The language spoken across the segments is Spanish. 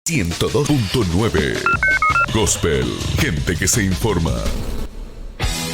102.9 Gospel, gente que se informa.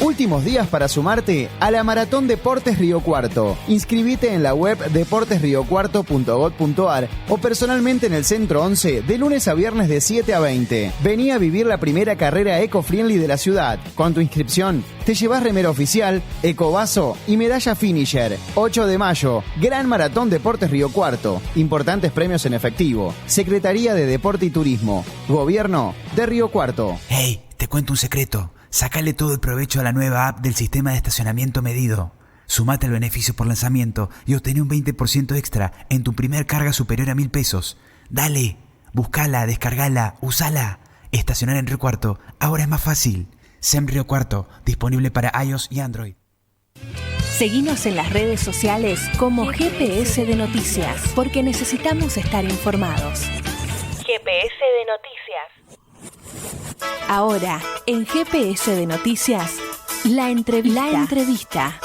Últimos días para sumarte a la Maratón Deportes Río Cuarto. Inscribite en la web deportesriocuarto.gov.ar o personalmente en el Centro 11 de lunes a viernes de 7 a 20. Vení a vivir la primera carrera eco-friendly de la ciudad. Con tu inscripción te llevas remera oficial, ecovaso y medalla finisher. 8 de mayo, Gran Maratón Deportes Río Cuarto. Importantes premios en efectivo. Secretaría de Deporte y Turismo. Gobierno de Río Cuarto. Hey, te cuento un secreto. Sácale todo el provecho a la nueva app del sistema de estacionamiento medido. Sumate al beneficio por lanzamiento y obtén un 20% extra en tu primer carga superior a 1.000 pesos. Dale, buscala, descargala, usala. Estacionar en Río Cuarto ahora es más fácil. SEM Río Cuarto, disponible para iOS y Android. Seguinos en las redes sociales como GPS de Noticias, porque necesitamos estar informados. GPS de Noticias. Ahora, en GPS de Noticias, la entrevista.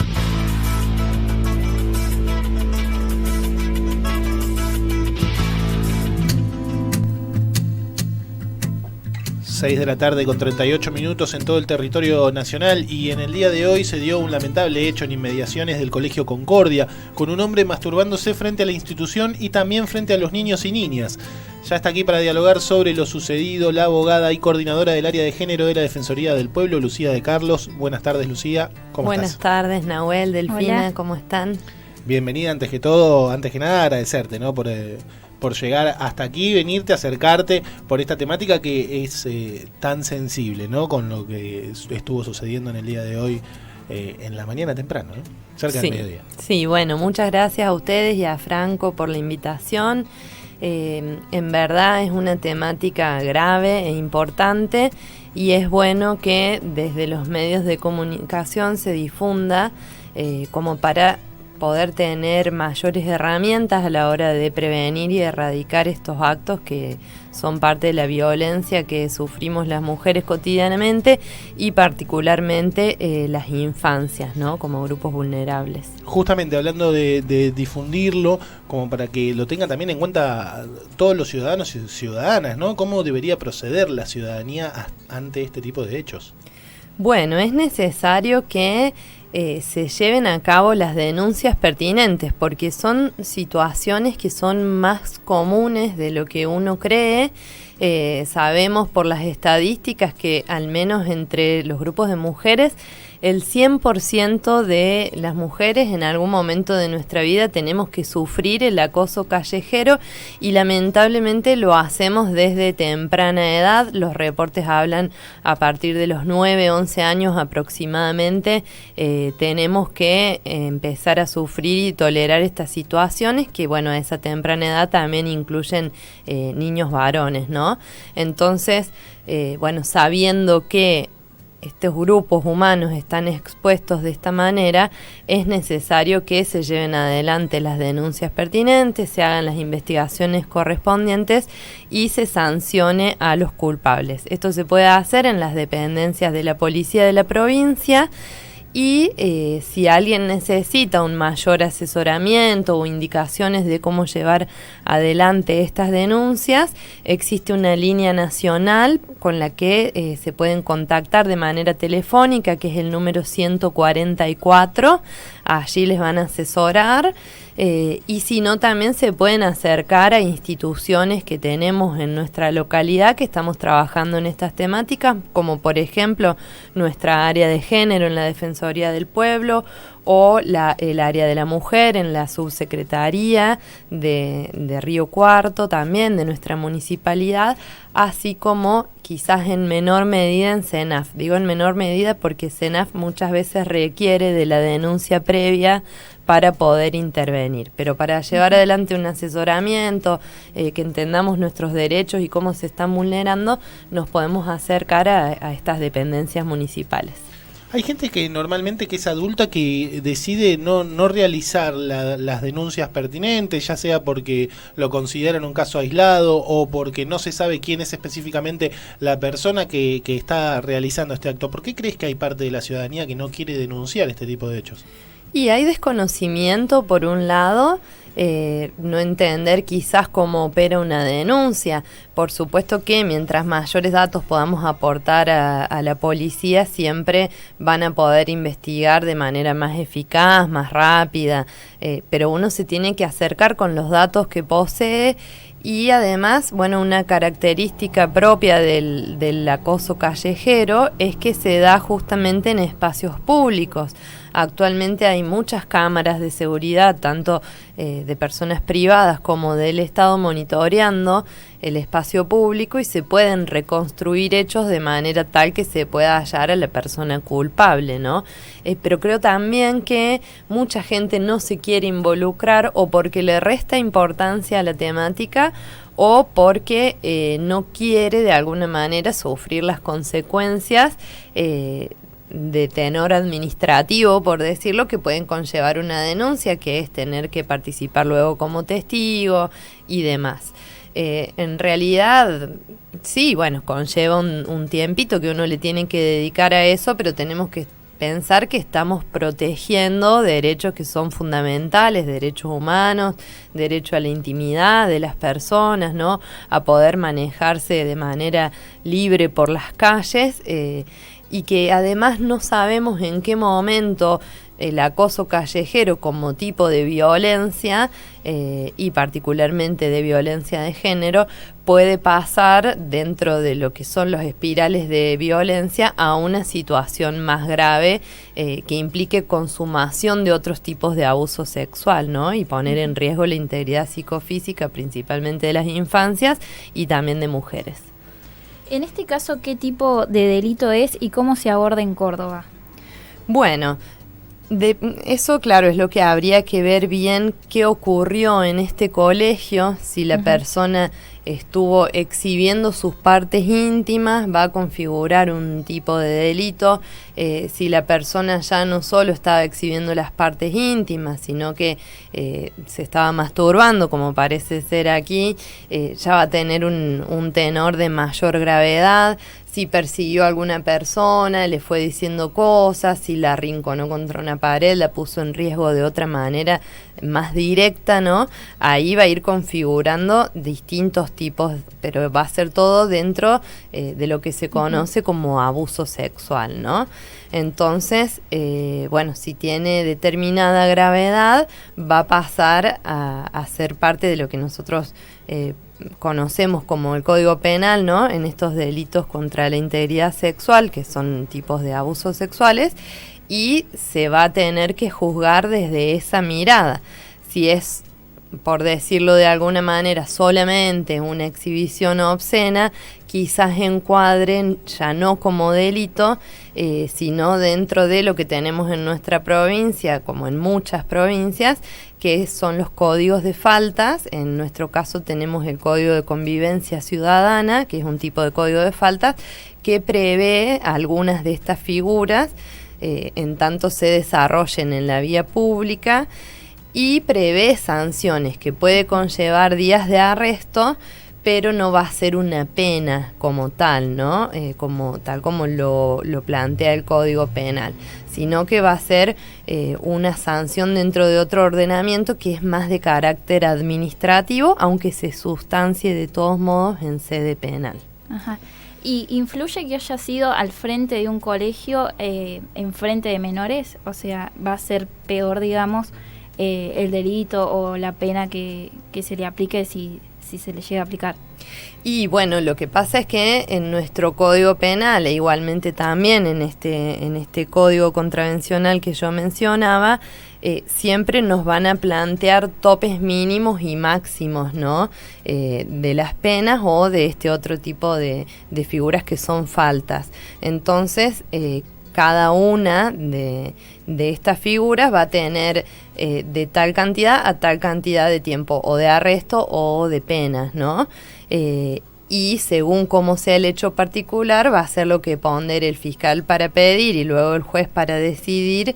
6 de la tarde con 38 minutos en todo el territorio nacional, y en el día de hoy se dio un lamentable hecho en inmediaciones del Colegio Concordia, con un hombre masturbándose frente a la institución y también frente a los niños y niñas. Ya está aquí para dialogar sobre lo sucedido la abogada y coordinadora del área de género de la Defensoría del Pueblo, Lucía de Carlos. Buenas tardes, Lucía. ¿Cómo estás? Buenas tardes, Nahuel, Delfina. Hola. ¿Cómo están? Bienvenida. Antes que nada, agradecerte, ¿no? Por llegar hasta aquí, venirte, acercarte por esta temática que es tan sensible, ¿no? Con lo que estuvo sucediendo en el día de hoy, en la mañana temprano, ¿no? Cerca del mediodía. Sí, bueno, muchas gracias a ustedes y a Franco por la invitación. En verdad es una temática grave e importante, y es bueno que desde los medios de comunicación se difunda como para poder tener mayores herramientas a la hora de prevenir y erradicar estos actos que son parte de la violencia que sufrimos las mujeres cotidianamente, y particularmente las infancias, ¿no? Como grupos vulnerables. Justamente hablando de difundirlo, como para que lo tengan también en cuenta todos los ciudadanos y ciudadanas, ¿no? ¿Cómo debería proceder la ciudadanía ante este tipo de hechos? Bueno, es necesario que se lleven a cabo las denuncias pertinentes, porque son situaciones que son más comunes de lo que uno cree. Sabemos por las estadísticas que al menos entre los grupos de mujeres, el 100% de las mujeres en algún momento de nuestra vida tenemos que sufrir el acoso callejero, y lamentablemente lo hacemos desde temprana edad. Los reportes hablan a partir de los 9, 11 años aproximadamente. Tenemos que empezar a sufrir y tolerar estas situaciones que, bueno, a esa temprana edad también incluyen niños varones, ¿no? Entonces, bueno, sabiendo que estos grupos humanos están expuestos de esta manera, es necesario que se lleven adelante las denuncias pertinentes, se hagan las investigaciones correspondientes y se sancione a los culpables. Esto se puede hacer en las dependencias de la policía de la provincia. Y si alguien necesita un mayor asesoramiento o indicaciones de cómo llevar adelante estas denuncias, existe una línea nacional con la que se pueden contactar de manera telefónica, que es el número 144. Allí les van a asesorar. Y si no, también se pueden acercar a instituciones que tenemos en nuestra localidad que estamos trabajando en estas temáticas, como por ejemplo nuestra área de género en la Defensoría del Pueblo, o el área de la mujer en la subsecretaría de Río Cuarto, también de nuestra municipalidad, así como quizás en menor medida en CENAF. Digo en menor medida porque CENAF muchas veces requiere de la denuncia previa para poder intervenir, pero para llevar adelante un asesoramiento, que entendamos nuestros derechos y cómo se están vulnerando, nos podemos acercar a estas dependencias municipales. Hay gente que normalmente que es adulta que decide no realizar las denuncias pertinentes, ya sea porque lo consideran un caso aislado o porque no se sabe quién es específicamente la persona que está realizando este acto. ¿Por qué crees que hay parte de la ciudadanía que no quiere denunciar este tipo de hechos? Y hay desconocimiento por un lado, no entender quizás cómo opera una denuncia. Por supuesto que mientras mayores datos podamos aportar a la policía, siempre van a poder investigar de manera más eficaz, más rápida, pero uno se tiene que acercar con los datos que posee. Y además, bueno, una característica propia del acoso callejero es que se da justamente en espacios públicos. Actualmente hay muchas cámaras de seguridad, tanto de personas privadas como del Estado, monitoreando el espacio público, y se pueden reconstruir hechos de manera tal que se pueda hallar a la persona culpable, ¿no? Pero creo también que mucha gente no se quiere involucrar, o porque le resta importancia a la temática, o porque no quiere de alguna manera sufrir las consecuencias de tenor administrativo, por decirlo, que pueden conllevar una denuncia, que es tener que participar luego como testigo y demás. En realidad, sí, bueno, conlleva un tiempito que uno le tiene que dedicar a eso, pero tenemos que pensar que estamos protegiendo derechos que son fundamentales, derechos humanos, derecho a la intimidad de las personas, ¿no? A poder manejarse de manera libre por las calles, y que además no sabemos en qué momento el acoso callejero como tipo de violencia, y particularmente de violencia de género, puede pasar dentro de lo que son los espirales de violencia a una situación más grave, que implique consumación de otros tipos de abuso sexual, ¿no? Y poner en riesgo la integridad psicofísica, principalmente de las infancias y también de mujeres. En este caso, ¿qué tipo de delito es y cómo se aborda en Córdoba? Bueno, eso, claro, es lo que habría que ver bien qué ocurrió en este colegio, si la persona estuvo exhibiendo sus partes íntimas, va a configurar un tipo de delito. Si la persona ya no solo estaba exhibiendo las partes íntimas, sino que se estaba masturbando, como parece ser aquí, ya va a tener un tenor de mayor gravedad. Si persiguió a alguna persona, le fue diciendo cosas, si la arrinconó contra una pared, la puso en riesgo de otra manera más directa, ¿no? Ahí va a ir configurando distintos tipos, pero va a ser todo dentro de lo que se conoce como abuso sexual, ¿no? Entonces, bueno, si tiene determinada gravedad, va a pasar a ser parte de lo que nosotros conocemos como el Código Penal, ¿no? En estos delitos contra la integridad sexual, que son tipos de abusos sexuales, y se va a tener que juzgar desde esa mirada. Si es, por decirlo de alguna manera, solamente una exhibición obscena, quizás encuadren ya no como delito, sino dentro de lo que tenemos en nuestra provincia, como en muchas provincias, que son los códigos de faltas. En nuestro caso tenemos el Código de Convivencia Ciudadana, que es un tipo de código de faltas que prevé algunas de estas figuras, en tanto se desarrollen en la vía pública, y prevé sanciones que puede conllevar días de arresto, pero no va a ser una pena como tal, ¿no? Como lo plantea el Código Penal, sino que va a ser una sanción dentro de otro ordenamiento que es más de carácter administrativo, aunque se sustancie de todos modos en sede penal. Ajá. ¿Y influye que haya sido al frente de un colegio, en frente de menores? O sea, ¿va a ser peor, digamos, el delito o la pena que se le aplique si se le llega a aplicar? Y bueno, lo que pasa es que en nuestro Código Penal, e igualmente también en este Código Contravencional que yo mencionaba, siempre nos van a plantear topes mínimos y máximos, ¿no? De las penas o de este otro tipo de figuras que son faltas. Entonces, cada una de estas figuras va a tener de tal cantidad a tal cantidad de tiempo, o de arresto o de penas, ¿no? Y según cómo sea el hecho particular, va a ser lo que pondere el fiscal para pedir y luego el juez para decidir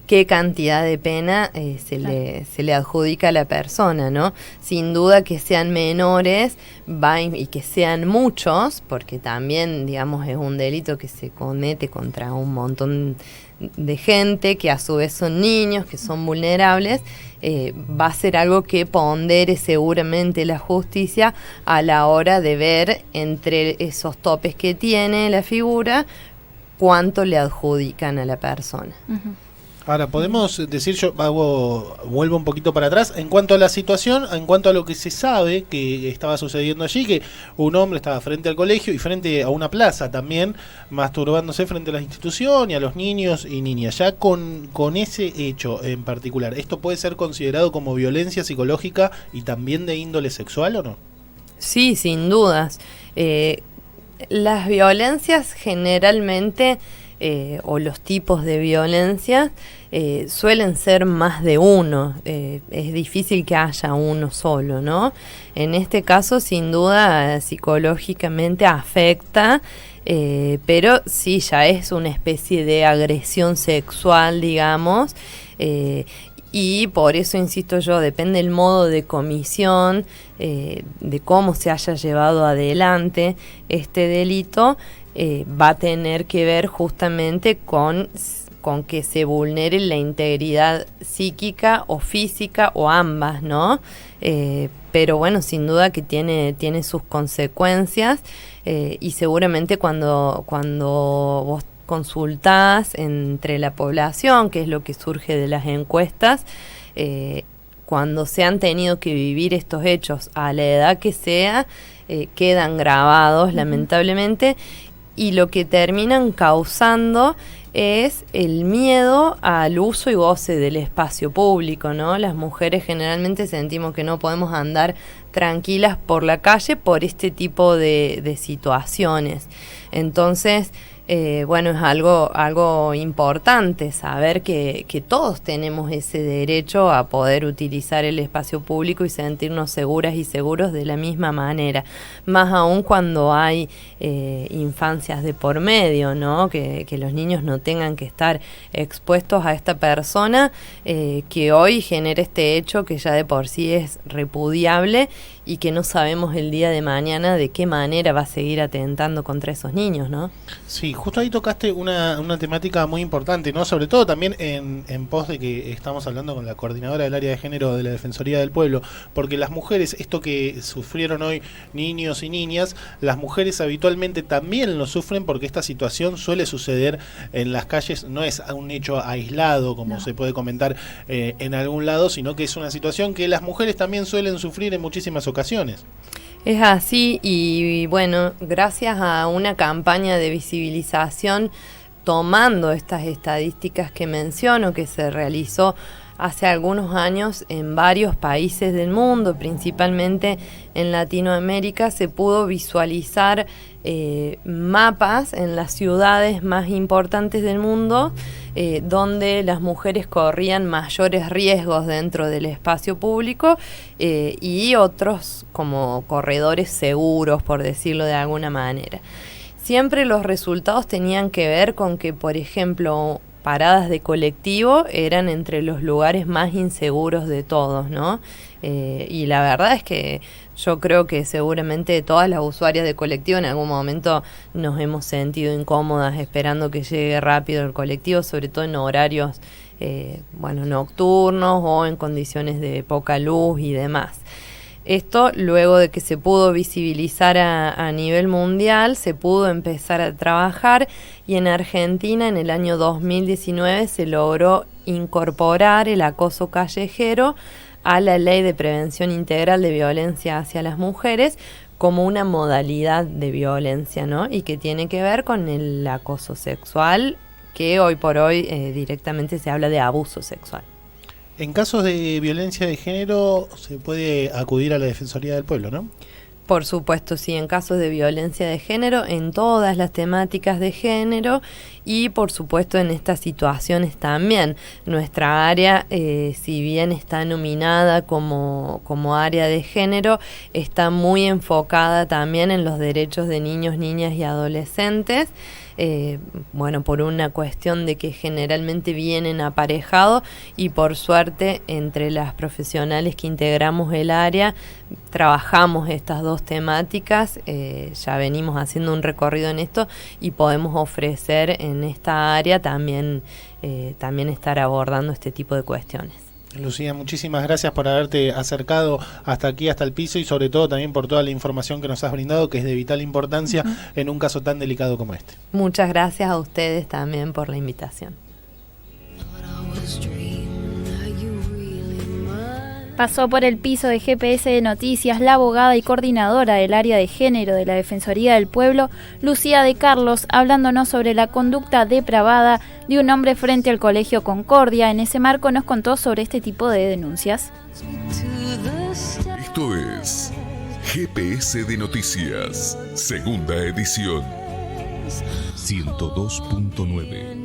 qué cantidad de pena se le adjudica a la persona, ¿no? Sin duda que sean menores y que sean muchos, porque también, digamos, es un delito que se comete contra un montón de gente que a su vez son niños, que son vulnerables. Va a ser algo que pondere seguramente la justicia a la hora de ver entre esos topes que tiene la figura cuánto le adjudican a la persona. Ujú. Ahora, podemos decir, vuelvo un poquito para atrás, en cuanto a la situación, en cuanto a lo que se sabe que estaba sucediendo allí, que un hombre estaba frente al colegio y frente a una plaza también, masturbándose frente a la institución y a los niños y niñas. Ya con ese hecho en particular, ¿esto puede ser considerado como violencia psicológica y también de índole sexual o no? Sí, sin dudas. Las violencias generalmente, o los tipos de violencia, suelen ser más de uno. Es difícil que haya uno solo, ¿no? En este caso, sin duda, psicológicamente afecta, pero sí, ya es una especie de agresión sexual, digamos, y por eso, insisto yo, depende el modo de comisión, de cómo se haya llevado adelante este delito, va a tener que ver justamente con que se vulnere la integridad psíquica o física o ambas, ¿no? Pero bueno, sin duda que tiene sus consecuencias, y seguramente cuando vos consultás entre la población, que es lo que surge de las encuestas, cuando se han tenido que vivir estos hechos a la edad que sea, quedan grabados lamentablemente, y lo que terminan causando es el miedo al uso y goce del espacio público, ¿no? Las mujeres generalmente sentimos que no podemos andar tranquilas por la calle por este tipo de situaciones. Entonces, bueno, es algo importante saber que todos tenemos ese derecho a poder utilizar el espacio público y sentirnos seguras y seguros de la misma manera, más aún cuando hay infancias de por medio, ¿no? Que los niños no tengan que estar expuestos a esta persona que hoy genera este hecho que ya de por sí es repudiable y que no sabemos el día de mañana de qué manera va a seguir atentando contra esos niños, ¿no? Sí, justo ahí tocaste una temática muy importante, ¿no? Sobre todo también en pos de que estamos hablando con la coordinadora del área de género de la Defensoría del Pueblo, porque las mujeres, esto que sufrieron hoy niños y niñas, las mujeres habitualmente también lo sufren porque esta situación suele suceder en las calles, no es un hecho aislado como se puede comentar en algún lado, sino que es una situación que las mujeres también suelen sufrir en muchísimas ocasiones. Es así y bueno, gracias a una campaña de visibilización tomando estas estadísticas que menciono, que se realizó hace algunos años en varios países del mundo, principalmente en Latinoamérica, se pudo visualizar mapas en las ciudades más importantes del mundo, donde las mujeres corrían mayores riesgos dentro del espacio público y otros como corredores seguros, por decirlo de alguna manera. Siempre los resultados tenían que ver con que, por ejemplo, paradas de colectivo eran entre los lugares más inseguros de todos, ¿no? Y la verdad es que yo creo que seguramente todas las usuarias de colectivo en algún momento nos hemos sentido incómodas esperando que llegue rápido el colectivo, sobre todo en horarios nocturnos o en condiciones de poca luz y demás. Esto, luego de que se pudo visibilizar a nivel mundial, se pudo empezar a trabajar y en Argentina en el año 2019 se logró incorporar el acoso callejero a la Ley de Prevención Integral de Violencia hacia las Mujeres como una modalidad de violencia, ¿no? Y que tiene que ver con el acoso sexual, que hoy por hoy directamente se habla de abuso sexual. En casos de violencia de género se puede acudir a la Defensoría del Pueblo, ¿no? Por supuesto, sí, en casos de violencia de género, en todas las temáticas de género y por supuesto en estas situaciones también. Nuestra área, si bien está nominada como área de género, está muy enfocada también en los derechos de niños, niñas y adolescentes. bueno, por una cuestión de que generalmente vienen aparejados, y por suerte entre las profesionales que integramos el área trabajamos estas dos temáticas, ya venimos haciendo un recorrido en esto y podemos ofrecer en esta área también estar abordando este tipo de cuestiones. Lucía, muchísimas gracias por haberte acercado hasta aquí, hasta el piso, y sobre todo también por toda la información que nos has brindado, que es de vital importancia en un caso tan delicado como este. Muchas gracias a ustedes también por la invitación. Pasó por el piso de GPS de Noticias la abogada y coordinadora del área de género de la Defensoría del Pueblo, Lucía de Carlos, hablándonos sobre la conducta depravada de un hombre frente al Colegio Concordia. En ese marco nos contó sobre este tipo de denuncias. Esto es GPS de Noticias, segunda edición. 102.9